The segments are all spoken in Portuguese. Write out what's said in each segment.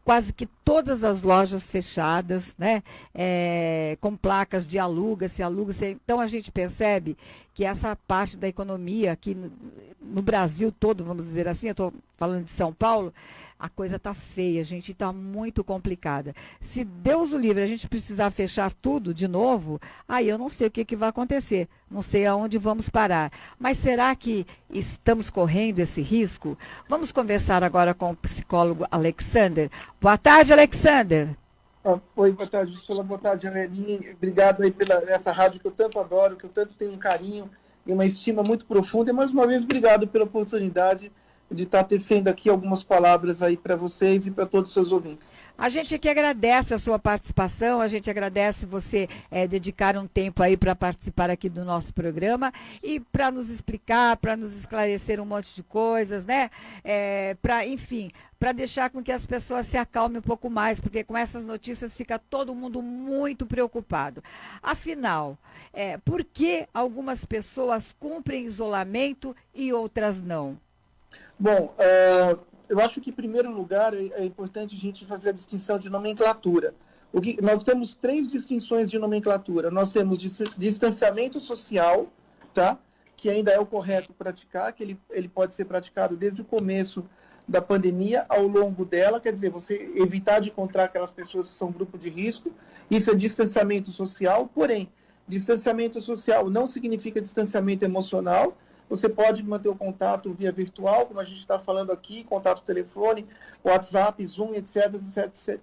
quase que todas as lojas fechadas, né? Com placas de aluga-se, aluga-se. Então a gente percebe que essa parte da economia aqui no Brasil todo, vamos dizer assim, eu estou falando de São Paulo, a coisa está feia, a gente está muito complicada. Se Deus o livre, a gente precisar fechar tudo de novo, aí eu não sei o que vai acontecer, não sei aonde vamos parar. Mas será que estamos correndo esse risco? Vamos conversar agora com o psicólogo Alexander. Boa tarde, Alexander. Oi, boa tarde, boa tarde, Aneline. Obrigado aí pela essa rádio que eu tanto adoro, que eu tanto tenho um carinho e uma estima muito profunda. E mais uma vez, obrigado pela oportunidade de estar tecendo aqui algumas palavras aí para vocês e para todos os seus ouvintes. A gente aqui agradece a sua participação, a gente agradece você dedicar um tempo aí para participar aqui do nosso programa e para nos explicar, para nos esclarecer um monte de coisas, né? Enfim, para deixar com que as pessoas se acalmem um pouco mais, porque com essas notícias fica todo mundo muito preocupado. Afinal, por que algumas pessoas cumprem isolamento e outras não? Bom, eu acho que, em primeiro lugar, é importante a gente fazer a distinção de nomenclatura. Nós temos 3 distinções de nomenclatura. Nós temos distanciamento social, tá? Que ainda é o correto praticar, que ele pode ser praticado desde o começo da pandemia ao longo dela, quer dizer, você evitar de encontrar aquelas pessoas que são grupo de risco, isso é distanciamento social, porém, distanciamento social não significa distanciamento emocional. Você pode manter o contato via virtual, como a gente está falando aqui, contato telefone, WhatsApp, Zoom, etc,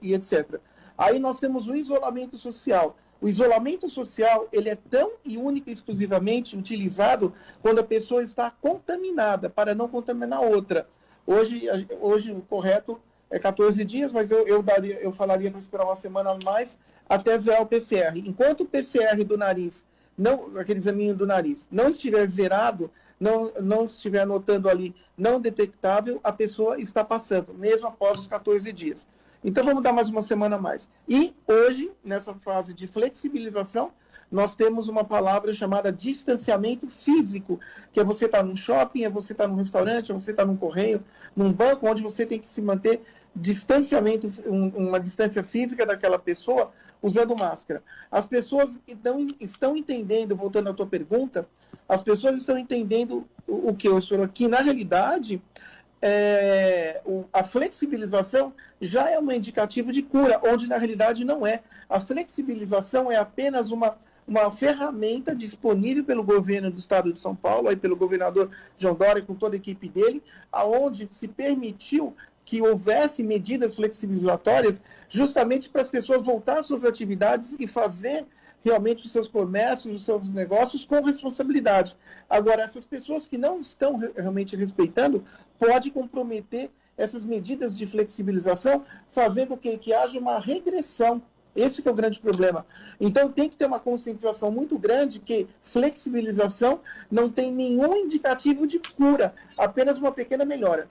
etc. Aí nós temos o isolamento social. O isolamento social, ele é tão e única e exclusivamente utilizado quando a pessoa está contaminada, para não contaminar outra. Hoje o correto é 14 dias, mas eu falaria para esperar uma semana a mais até zerar o PCR. Enquanto o PCR do nariz, aquele exame do nariz, não estiver zerado, não estiver anotando ali não detectável, a pessoa está passando, mesmo após os 14 dias. Então, vamos dar mais uma semana a mais. E hoje, nessa fase de flexibilização, nós temos uma palavra chamada distanciamento físico, que é você estar num shopping, é você estar num restaurante, é você estar num correio, num banco, onde você tem que se manter distanciamento, uma distância física daquela pessoa, usando máscara. As pessoas estão entendendo, voltando à tua pergunta, as pessoas estão entendendo o que eu sou aqui. Na realidade, a flexibilização já é um indicativo de cura, onde na realidade não é. A flexibilização é apenas uma ferramenta disponível pelo governo do estado de São Paulo, aí pelo governador João Dória, com toda a equipe dele, aonde se permitiu que houvesse medidas flexibilizatórias justamente para as pessoas voltar às suas atividades e fazer realmente os seus comércios, os seus negócios com responsabilidade. Agora, essas pessoas que não estão realmente respeitando, pode comprometer essas medidas de flexibilização, fazendo que haja uma regressão. Esse que é o grande problema. Então, tem que ter uma conscientização muito grande que flexibilização não tem nenhum indicativo de cura, apenas uma pequena melhora.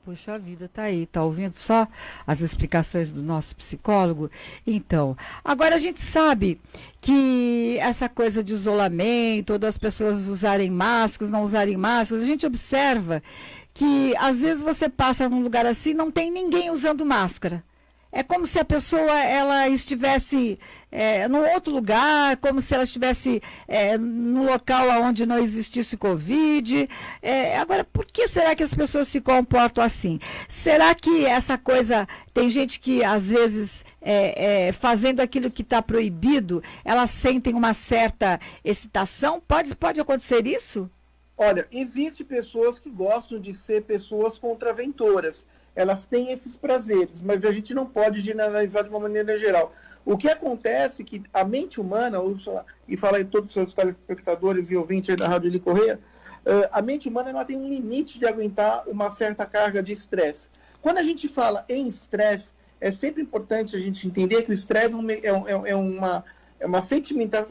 Puxa vida, tá aí, tá ouvindo só as explicações do nosso psicólogo? Então, agora a gente sabe que essa coisa de isolamento, ou das pessoas usarem máscaras, não usarem máscaras, a gente observa que às vezes você passa num lugar assim e não tem ninguém usando máscara. É como se a pessoa ela estivesse num outro lugar, como se ela estivesse num local onde não existisse Covid. Agora, por que será que as pessoas se comportam assim? Será que essa coisa, tem gente que às vezes, fazendo aquilo que está proibido, elas sentem uma certa excitação? Pode acontecer isso? Olha, existem pessoas que gostam de ser pessoas contraventoras. Elas têm esses prazeres, mas a gente não pode generalizar de uma maneira geral. O que acontece é que a mente humana, e fala aí todos os seus telespectadores e ouvintes da Rádio Eli Correia, a mente humana ela tem um limite de aguentar uma certa carga de estresse. Quando a gente fala em estresse, é sempre importante a gente entender que o estresse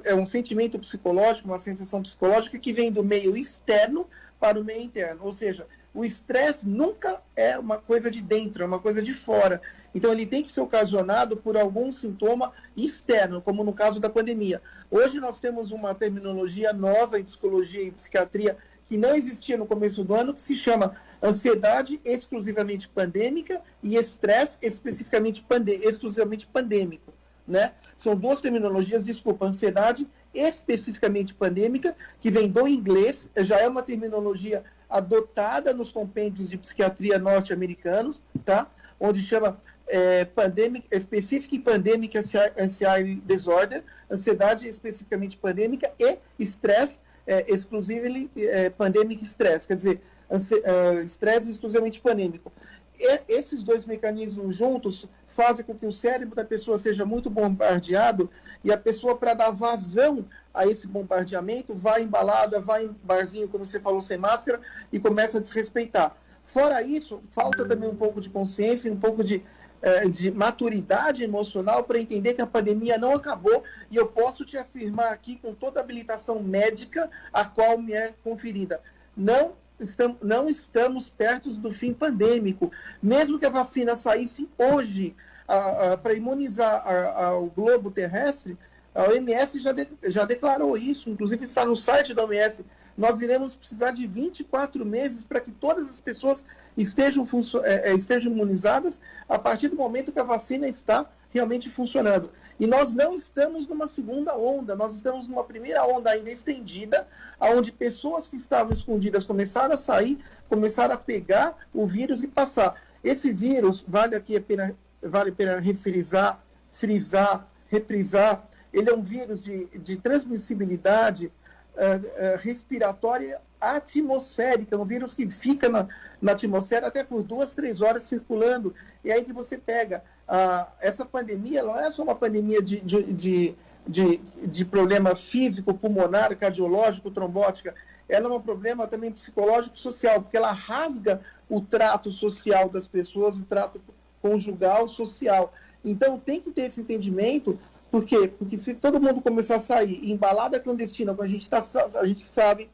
é um sentimento psicológico, uma sensação psicológica que vem do meio externo para o meio interno. Ou seja, o estresse nunca é uma coisa de dentro, é uma coisa de fora. Então, ele tem que ser ocasionado por algum sintoma externo, como no caso da pandemia. Hoje nós temos uma terminologia nova em psicologia e psiquiatria que não existia no começo do ano, que se chama ansiedade exclusivamente pandêmica e estresse exclusivamente pandêmico, né? São duas terminologias, desculpa, ansiedade especificamente pandêmica, que vem do inglês, já é uma terminologia adotada nos compêndios de psiquiatria norte-americanos, tá? Onde chama Specific Pandemic Anxiety Disorder, ansiedade especificamente pandêmica, e estresse exclusively pandemic stress, quer dizer, estresse exclusivamente pandêmico. Esses dois mecanismos juntos fazem com que o cérebro da pessoa seja muito bombardeado e a pessoa, para dar vazão a esse bombardeamento, vai em balada, vai em barzinho, como você falou, sem máscara, e começa a desrespeitar. Fora isso, falta também um pouco de consciência, um pouco de maturidade emocional para entender que a pandemia não acabou, e eu posso te afirmar aqui com toda a habilitação médica a qual me é conferida. Não estamos perto do fim pandêmico. Mesmo que a vacina saísse hoje para imunizar o globo terrestre, a OMS já declarou isso, inclusive está no site da OMS. Nós iremos precisar de 24 meses para que todas as pessoas estejam imunizadas a partir do momento que a vacina está realmente funcionando. E nós não estamos numa segunda onda, nós estamos numa primeira onda ainda estendida, onde pessoas que estavam escondidas começaram a sair, começaram a pegar o vírus e passar. Esse vírus, vale a pena reprisar, ele é um vírus de transmissibilidade respiratória atmosférica, um vírus que fica na atmosfera até por 2, 3 horas circulando, e aí que você pega. Essa pandemia, ela não é só uma pandemia de problema físico, pulmonar, cardiológico, trombótica, ela é um problema também psicológico e social, porque ela rasga o trato social das pessoas, o trato conjugal, social. Então tem que ter esse entendimento. Por quê? Porque se todo mundo começar a sair em balada clandestina, a gente sabe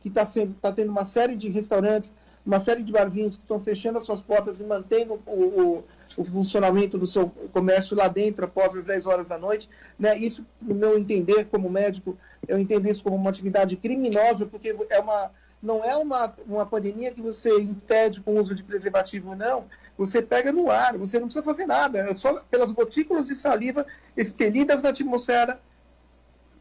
que está tendo uma série de restaurantes, uma série de barzinhos que estão fechando as suas portas e mantendo o funcionamento do seu comércio lá dentro após as 10 horas da noite, né? Isso, no meu entender, como médico, eu entendo isso como uma atividade criminosa, porque não é uma pandemia que você impede com o uso de preservativo, não. Você pega no ar, você não precisa fazer nada, é só pelas gotículas de saliva expelidas na atmosfera,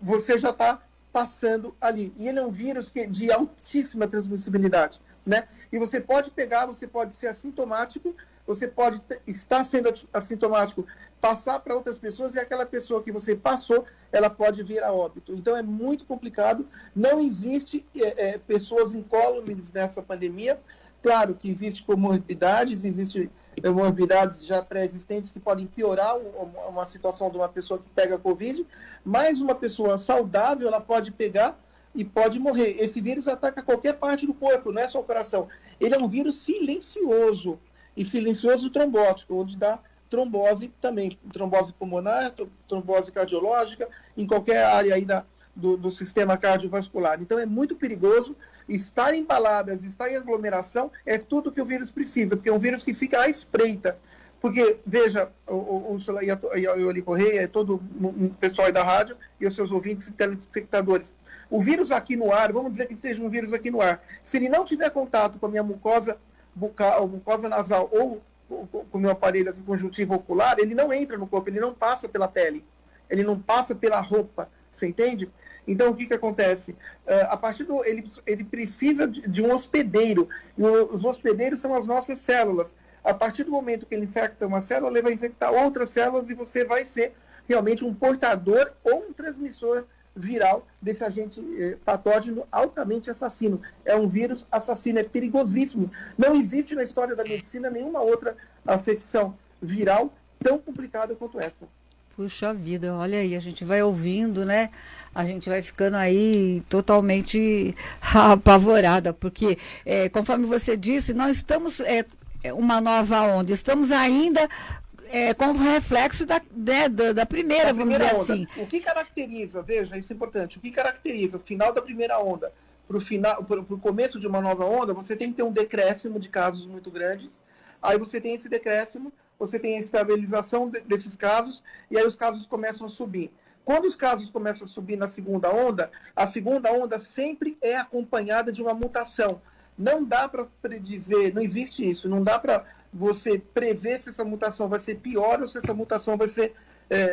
você já está passando ali. E ele é um vírus de altíssima transmissibilidade, né? E você pode pegar, você pode ser assintomático, você pode estar sendo assintomático, passar para outras pessoas, e aquela pessoa que você passou, ela pode vir a óbito. Então é muito complicado, não existe pessoas incólumes nessa pandemia. Claro que existem comorbidades já pré-existentes que podem piorar uma situação de uma pessoa que pega Covid, mas uma pessoa saudável, ela pode pegar e pode morrer. Esse vírus ataca qualquer parte do corpo, não é só o coração. Ele é um vírus silencioso, e silencioso trombótico, onde dá trombose também, trombose pulmonar, trombose cardiológica, em qualquer área aí do sistema cardiovascular. Então é muito perigoso. Estar em baladas, estar em aglomeração é tudo que o vírus precisa, porque é um vírus que fica à espreita. Porque, veja, o Oli Correia, todo o pessoal aí da rádio e os seus ouvintes e telespectadores, o vírus aqui no ar, vamos dizer que seja um vírus aqui no ar, se ele não tiver contato com a minha mucosa bucal, mucosa nasal ou com o meu aparelho aqui, conjuntivo ocular, ele não entra no corpo, ele não passa pela pele, ele não passa pela roupa, você entende? Então, o que acontece? A partir ele precisa de um hospedeiro, e os hospedeiros são as nossas células. A partir do momento que ele infecta uma célula, ele vai infectar outras células e você vai ser realmente um portador ou um transmissor viral desse agente patógeno altamente assassino. É um vírus assassino, é perigosíssimo. Não existe na história da medicina nenhuma outra afecção viral tão complicada quanto essa. Puxa vida, olha aí, a gente vai ouvindo, né? A gente vai ficando aí totalmente apavorada, porque, conforme você disse, nós estamos uma nova onda, estamos ainda com o reflexo da primeira, vamos dizer onda. assim. O que caracteriza, veja, isso é importante, o que caracteriza o final da primeira onda para o começo de uma nova onda, você tem que ter um decréscimo de casos muito grandes, aí você tem esse decréscimo, você tem a estabilização desses casos, e aí os casos começam a subir. Quando os casos começam a subir na segunda onda, a segunda onda sempre é acompanhada de uma mutação. Não dá para predizer, não existe isso, não dá para você prever se essa mutação vai ser pior ou se essa mutação vai ser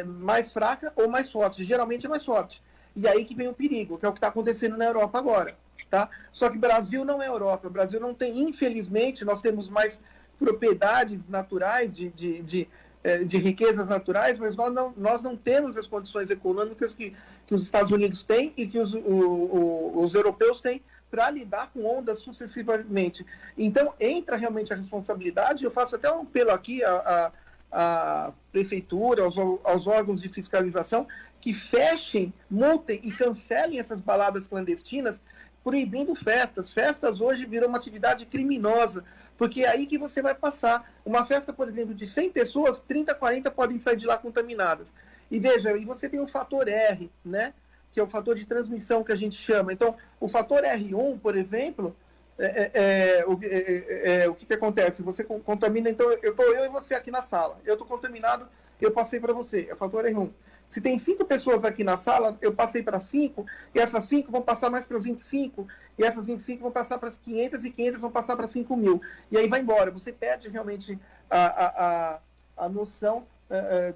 mais fraca ou mais forte. Geralmente é mais forte. E aí que vem o perigo, que é o que está acontecendo na Europa agora. Tá? Só que o Brasil não é Europa. O Brasil não tem, infelizmente, nós temos mais propriedades naturais de riquezas naturais, mas nós não temos as condições econômicas que os Estados Unidos têm e que os europeus têm para lidar com ondas sucessivamente. Então, entra realmente a responsabilidade. Eu faço até um apelo aqui à prefeitura, aos órgãos de fiscalização, que fechem, multem e cancelem essas baladas clandestinas, proibindo festas. Festas hoje viram uma atividade criminosa, porque é aí que você vai passar. Uma festa, por exemplo, de 100 pessoas, 30, 40 podem sair de lá contaminadas. E veja, e você tem o fator R, né? Que é o fator de transmissão que a gente chama. Então, o fator R1, por exemplo, o que acontece? Você contamina, então, eu e você aqui na sala. Eu estou contaminado, eu passei para você, é o fator R1. Se tem 5 pessoas aqui na sala, eu passei para 5, e essas 5 vão passar mais para os 25, e essas 25 vão passar para as 500, e 500 vão passar para 5 mil. E aí vai embora. Você perde realmente a noção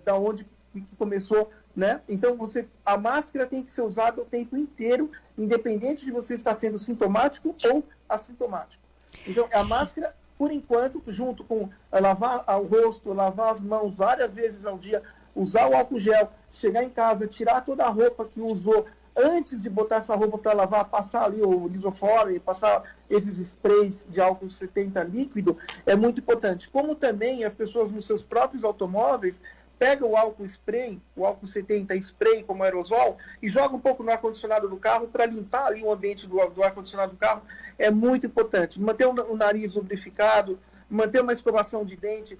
da onde que começou, né? Então, a máscara tem que ser usada o tempo inteiro, independente de você estar sendo sintomático ou assintomático. Então, a máscara, por enquanto, junto com lavar o rosto, lavar as mãos várias vezes ao dia, usar o álcool gel, chegar em casa, tirar toda a roupa que usou antes de botar essa roupa para lavar, passar ali o lisofórmio, passar esses sprays de álcool 70 líquido, é muito importante. Como também as pessoas nos seus próprios automóveis pegam o álcool spray, o álcool 70 spray como aerosol, e joga um pouco no ar-condicionado do carro para limpar ali o ambiente do ar-condicionado do carro, é muito importante. Manter o nariz lubrificado, manter uma escovação de dente,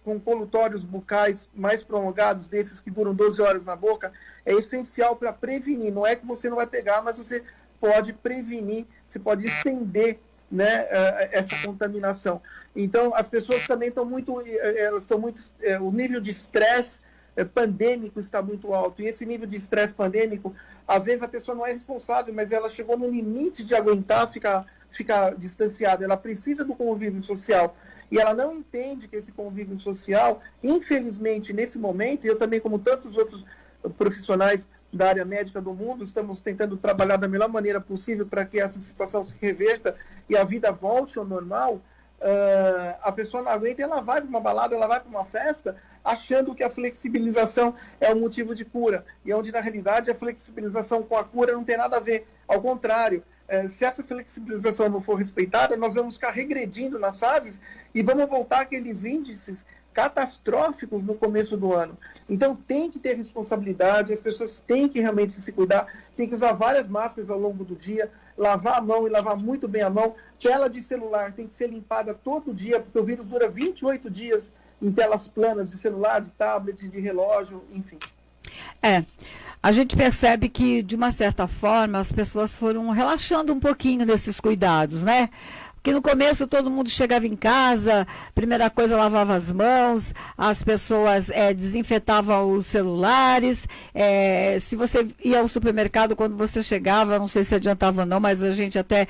com colutórios bucais mais prolongados, desses que duram 12 horas na boca, é essencial para prevenir. Não é que você não vai pegar, mas você pode prevenir, você pode estender, né, essa contaminação. Então, as pessoas também estão muito, o nível de estresse pandêmico está muito alto. E esse nível de estresse pandêmico, às vezes a pessoa não é responsável, mas ela chegou no limite de aguentar ficar distanciada. Ela precisa do convívio social. E ela não entende que esse convívio social, infelizmente, nesse momento, e eu também, como tantos outros profissionais da área médica do mundo, estamos tentando trabalhar da melhor maneira possível para que essa situação se reverta e a vida volte ao normal. A pessoa não aguenta e ela vai para uma balada, ela vai para uma festa, achando que a flexibilização é um motivo de cura. E onde, na realidade, a flexibilização com a cura não tem nada a ver. Ao contrário, se essa flexibilização não for respeitada, nós vamos ficar regredindo nas fases e vamos voltar àqueles índices catastróficos no começo do ano. Então tem que ter responsabilidade, as pessoas têm que realmente se cuidar, tem que usar várias máscaras ao longo do dia, lavar a mão e lavar muito bem a mão. Tela de celular tem que ser limpada todo dia, porque o vírus dura 28 dias em telas planas de celular, de tablet, de relógio, enfim. A gente percebe que, de uma certa forma, as pessoas foram relaxando um pouquinho nesses cuidados, né? Porque no começo todo mundo chegava em casa, primeira coisa lavava as mãos, as pessoas desinfetavam os celulares, se você ia ao supermercado, quando você chegava, não sei se adiantava ou não, mas a gente até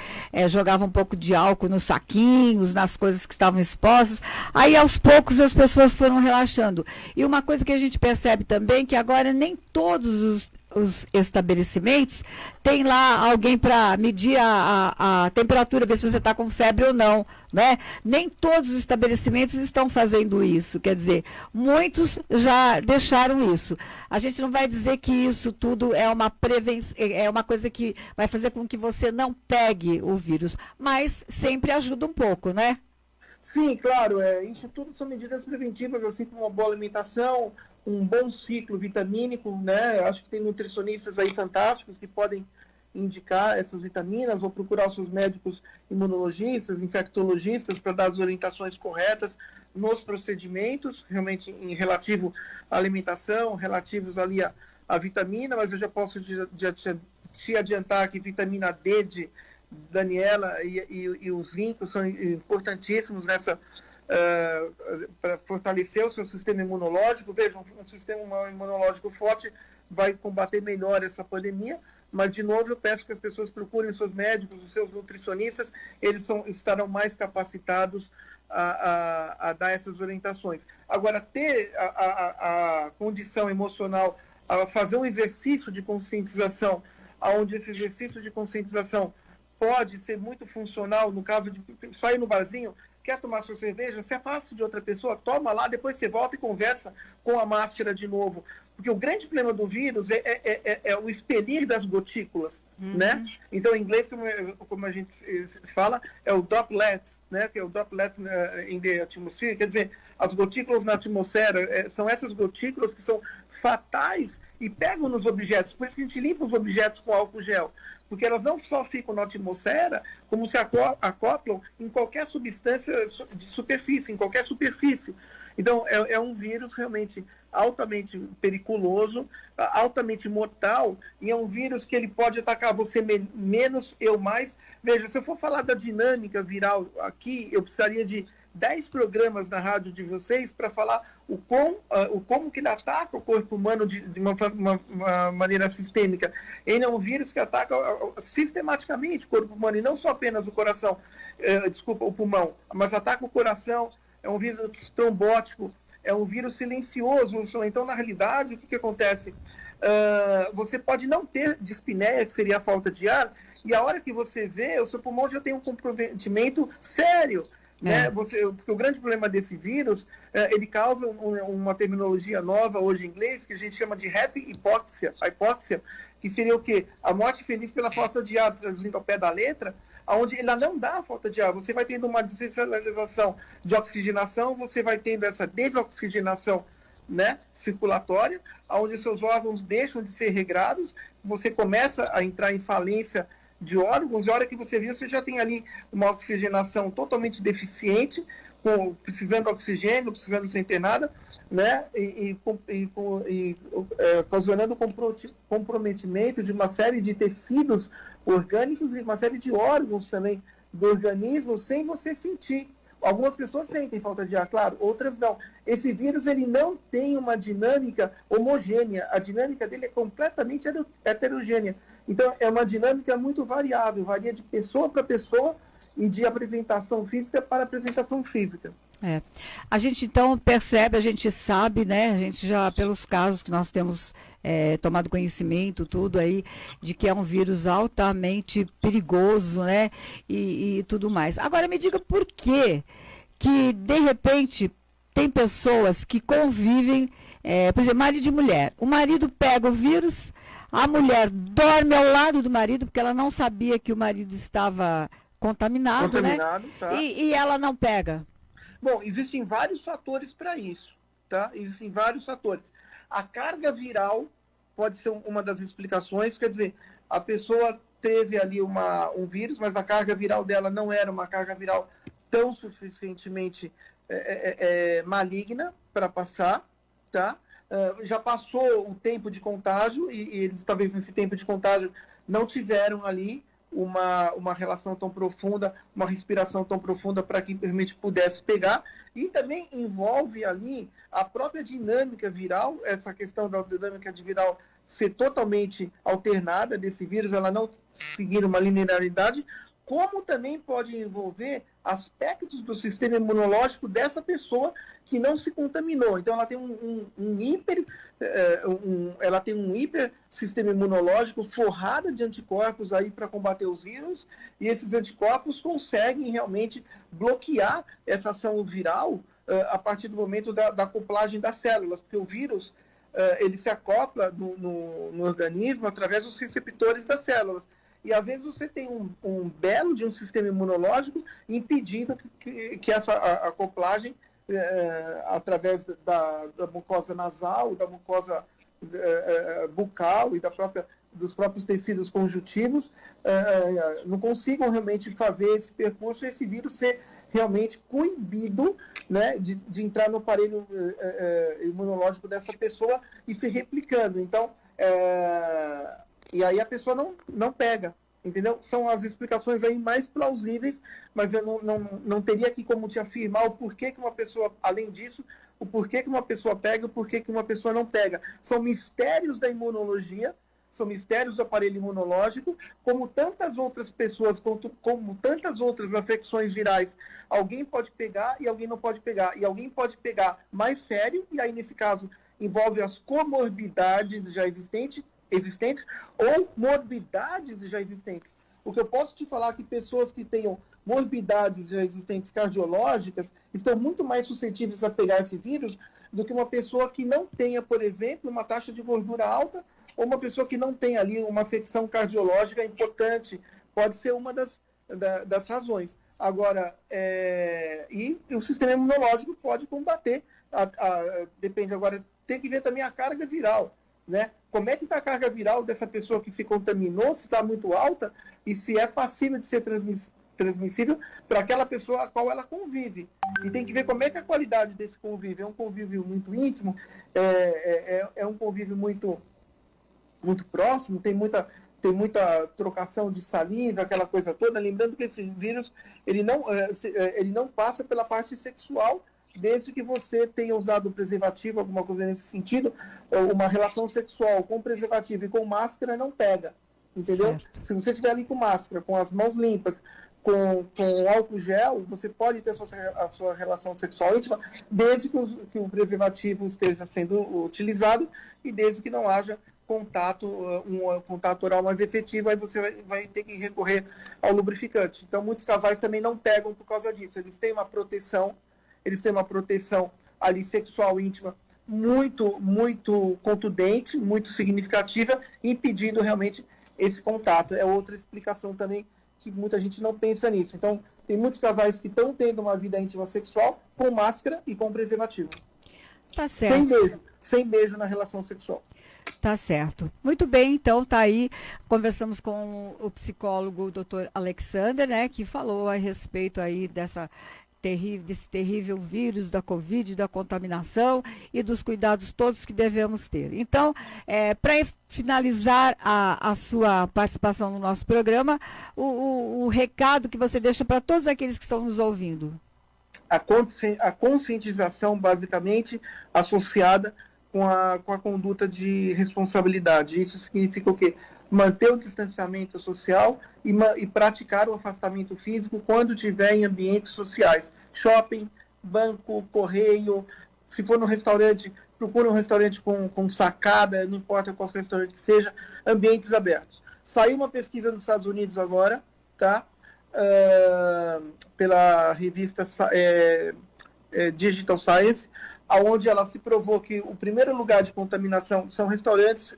jogava um pouco de álcool nos saquinhos, nas coisas que estavam expostas. Aí aos poucos as pessoas foram relaxando. E uma coisa que a gente percebe também, que agora nem todos os estabelecimentos tem lá alguém para medir a temperatura, ver se você está com febre ou não, né? Nem todos os estabelecimentos estão fazendo isso, quer dizer, muitos já deixaram isso. A gente não vai dizer que isso tudo é uma prevenção, é uma coisa que vai fazer com que você não pegue o vírus, mas sempre ajuda um pouco, né? Sim, claro, isso tudo são medidas preventivas, assim como uma boa alimentação, um bom ciclo vitamínico, né? Acho que tem nutricionistas aí fantásticos que podem indicar essas vitaminas ou procurar os seus médicos imunologistas, infectologistas para dar as orientações corretas nos procedimentos, realmente em relativo à alimentação, relativos ali à vitamina, mas eu já posso te adiantar que vitamina D de Daniela e os zincos são importantíssimos para fortalecer o seu sistema imunológico. Veja, um sistema imunológico forte vai combater melhor essa pandemia, mas, de novo, eu peço que as pessoas procurem os seus médicos, os seus nutricionistas, eles estarão mais capacitados a dar essas orientações. Agora, ter a condição emocional, a fazer um exercício de conscientização, onde esse exercício de conscientização pode ser muito funcional, no caso de sair no barzinho, quer tomar sua cerveja, se afaste de outra pessoa, toma lá, depois você volta e conversa com a máscara de novo. Porque o grande problema do vírus é o expelir das gotículas, né? Então, em inglês, como a gente fala, é o droplets, né? Que é o droplets in the atmosphere, quer dizer, as gotículas na atmosfera, são essas gotículas que são fatais e pegam nos objetos. Por isso que a gente limpa os objetos com álcool gel, porque elas não só ficam na atmosfera, como se acoplam em qualquer substância de superfície, em qualquer superfície. Então, é um vírus realmente altamente periculoso, altamente mortal, e é um vírus que ele pode atacar você menos, eu mais. Veja, se eu for falar da dinâmica viral aqui, eu precisaria de 10 programas na rádio de vocês para falar como que ele ataca o corpo humano de uma maneira sistêmica. Ele é um vírus que ataca sistematicamente o corpo humano, e não só apenas o coração, o pulmão, mas ataca o coração. É um vírus trombótico, é um vírus silencioso. Então, na realidade, o que acontece? Você pode não ter dispneia, que seria a falta de ar, e a hora que você vê, o seu pulmão já tem um comprometimento sério. Né? Porque o grande problema desse vírus, ele causa uma terminologia nova hoje em inglês, que a gente chama de hipóxia, que seria o quê? A morte feliz pela falta de ar, traduzindo ao pé da letra, onde ela não dá a falta de ar. Você vai tendo uma descentralização de oxigenação, você vai tendo essa desoxigenação, né, circulatória, onde seus órgãos deixam de ser regrados, você começa a entrar em falência de órgãos, e a hora que você viu, você já tem ali uma oxigenação totalmente deficiente, precisando de oxigênio, precisando ser internada, né, ocasionando comprometimento de uma série de tecidos orgânicos e uma série de órgãos também do organismo, sem você sentir. Algumas pessoas sentem falta de ar, claro, outras não. Esse vírus, ele não tem uma dinâmica homogênea, a dinâmica dele é completamente heterogênea. Então, é uma dinâmica muito variável, varia de pessoa para pessoa e de apresentação física para apresentação física. A gente então percebe, a gente sabe, né, a gente já, pelos casos que nós temos tomado conhecimento, tudo aí, de que é um vírus altamente perigoso, né, e tudo mais. Agora, me diga por que de repente, tem pessoas que convivem, por exemplo, marido e mulher. O marido pega o vírus, a mulher dorme ao lado do marido, porque ela não sabia que o marido estava contaminado, né? Tá. E ela não pega. Bom, existem vários fatores para isso, tá? Existem vários fatores. A carga viral pode ser uma das explicações, quer dizer, a pessoa teve ali um vírus, mas a carga viral dela não era uma carga viral tão suficientemente maligna para passar, tá? Já passou o tempo de contágio e eles talvez nesse tempo de contágio não tiveram ali uma relação tão profunda, uma respiração tão profunda para que realmente pudesse pegar, e também envolve ali a própria dinâmica viral, essa questão da dinâmica viral ser totalmente alternada desse vírus, ela não seguir uma linearidade, como também pode envolver aspectos do sistema imunológico dessa pessoa que não se contaminou. Então, ela tem ela tem um hiper sistema imunológico forrado de anticorpos aí para combater os vírus, e esses anticorpos conseguem realmente bloquear essa ação viral a partir do momento da acoplagem das células, porque o vírus ele se acopla no organismo através dos receptores das células. E às vezes você tem um belo de um sistema imunológico impedindo que essa acoplagem, através da mucosa nasal, da mucosa bucal e dos próprios tecidos conjuntivos, não consigam realmente fazer esse percurso e esse vírus ser realmente coibido, né, de entrar no aparelho imunológico dessa pessoa e se replicando. Então, e aí a pessoa não pega. entendeu? São as explicações aí mais plausíveis, mas eu não teria aqui como te afirmar o porquê que uma pessoa, além disso, o porquê que uma pessoa pega e o porquê que uma pessoa não pega. São mistérios da imunologia, são mistérios do aparelho imunológico, como tantas outras pessoas, como tantas outras afecções virais, alguém pode pegar e alguém não pode pegar. E alguém pode pegar mais sério, e aí nesse caso envolve as comorbidades já existentes ou morbidades já existentes. O que eu posso te falar é que pessoas que tenham morbidades já existentes cardiológicas estão muito mais suscetíveis a pegar esse vírus do que uma pessoa que não tenha, por exemplo, uma taxa de gordura alta ou uma pessoa que não tenha ali uma afecção cardiológica importante. Pode ser uma das razões. Agora, e o sistema imunológico pode combater, depende agora, tem que ver também a carga viral, né? Como é que está a carga viral dessa pessoa que se contaminou, se está muito alta e se é passível de ser transmissível para aquela pessoa a qual ela convive. E tem que ver como é que a qualidade desse convívio. É um convívio muito íntimo, é um convívio muito próximo, tem muita trocação de saliva, aquela coisa toda. Lembrando que esse vírus ele não passa pela parte sexual, desde que você tenha usado preservativo, alguma coisa nesse sentido. Uma relação sexual com preservativo e com máscara não pega, entendeu? Certo. Se você estiver ali com máscara, com as mãos limpas, com álcool gel, você pode ter a sua relação sexual íntima, desde que o preservativo esteja sendo utilizado e desde que não haja contato oral mais efetivo. Aí você vai ter que recorrer ao lubrificante. Então, muitos casais também não pegam por causa disso. Eles têm uma proteção ali sexual íntima muito, muito contundente, muito significativa, impedindo realmente esse contato. É outra explicação também que muita gente não pensa nisso. Então, tem muitos casais que estão tendo uma vida íntima sexual com máscara e com preservativo. Tá certo. Sem beijo na relação sexual. Tá certo. Muito bem, então tá aí. Conversamos com o psicólogo Dr. Alexander, né, que falou a respeito aí desse terrível vírus da Covid, da contaminação e dos cuidados todos que devemos ter. Então, para finalizar a sua participação no nosso programa, o recado que você deixa para todos aqueles que estão nos ouvindo. A conscientização, basicamente, associada com a conduta de responsabilidade. Isso significa o quê? Manter o distanciamento social e praticar o afastamento físico quando estiver em ambientes sociais. Shopping, banco, correio. Se for no restaurante, procure um restaurante com sacada, não importa qual restaurante que seja, ambientes abertos. Saiu uma pesquisa nos Estados Unidos agora, tá? Pela revista Digital Science, onde ela se provou que o primeiro lugar de contaminação são restaurantes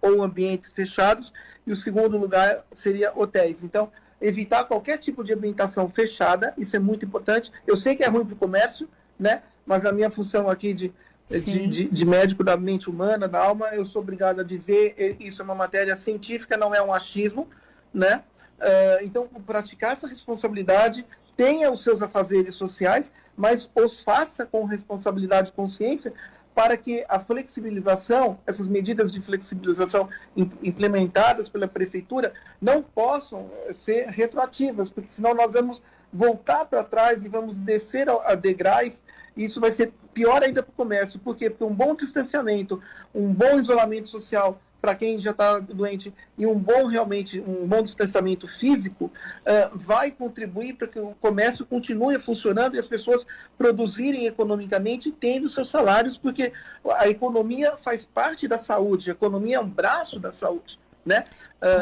ou ambientes fechados, e o segundo lugar seria hotéis. Então, evitar qualquer tipo de ambientação fechada, isso é muito importante. Eu sei que é ruim para o comércio, né? Mas a minha função aqui de médico da mente humana, da alma, eu sou obrigado a dizer, isso é uma matéria científica, não é um achismo, né? Então, praticar essa responsabilidade, tenha os seus afazeres sociais, mas os faça com responsabilidade e consciência, para que a flexibilização, essas medidas de flexibilização implementadas pela prefeitura, não possam ser retroativas, porque senão nós vamos voltar para trás e vamos descer a degraus, e isso vai ser pior ainda para o comércio. Por quê? Porque um bom distanciamento, um bom isolamento social para quem já está doente e um bom distanciamento físico vai contribuir para que o comércio continue funcionando e as pessoas produzirem economicamente, tendo seus salários, porque a economia faz parte da saúde, a economia é um braço da saúde, né?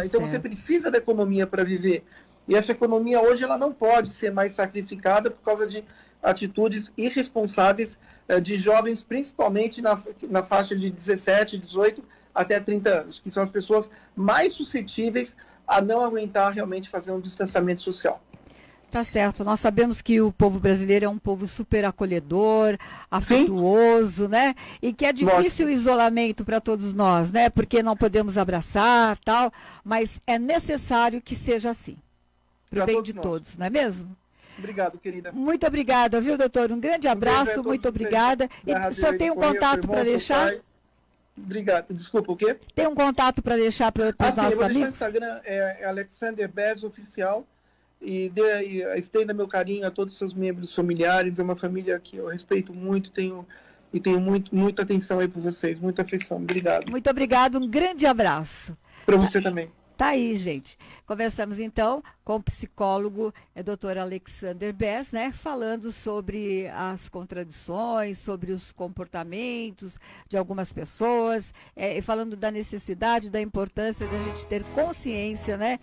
Então você precisa da economia para viver, e essa economia hoje ela não pode ser mais sacrificada por causa de atitudes irresponsáveis de jovens, principalmente na faixa de 17, 18 até 30 anos, que são as pessoas mais suscetíveis a não aguentar realmente fazer um distanciamento social. Tá certo. Nós sabemos que o povo brasileiro é um povo super acolhedor, afetuoso, né? E que é difícil o isolamento para todos nós, né? Porque não podemos abraçar, tal, mas é necessário que seja assim, para o bem de todos, não é mesmo? Obrigado, querida. Muito obrigada, viu, doutor? Um grande abraço, muito obrigada. E o senhor tem um contato para deixar? Obrigado. Desculpa, o quê? Tem um contato para deixar para os nossos eu vou deixar amigos? o Instagram, é Alexander Bez Oficial, e estenda meu carinho a todos os seus membros familiares. É uma família que eu respeito muito, tenho muita atenção aí por vocês, muita afeição. Obrigado. Muito obrigado, um grande abraço. Para você também. Tá aí, gente. Conversamos então com o psicólogo Dr. Alexander Bez, né, falando sobre as contradições, sobre os comportamentos de algumas pessoas, e falando da necessidade, da importância da gente ter consciência, né,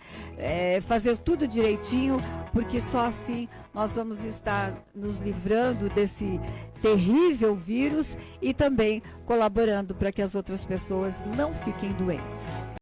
fazer tudo direitinho, porque só assim nós vamos estar nos livrando desse terrível vírus e também colaborando para que as outras pessoas não fiquem doentes.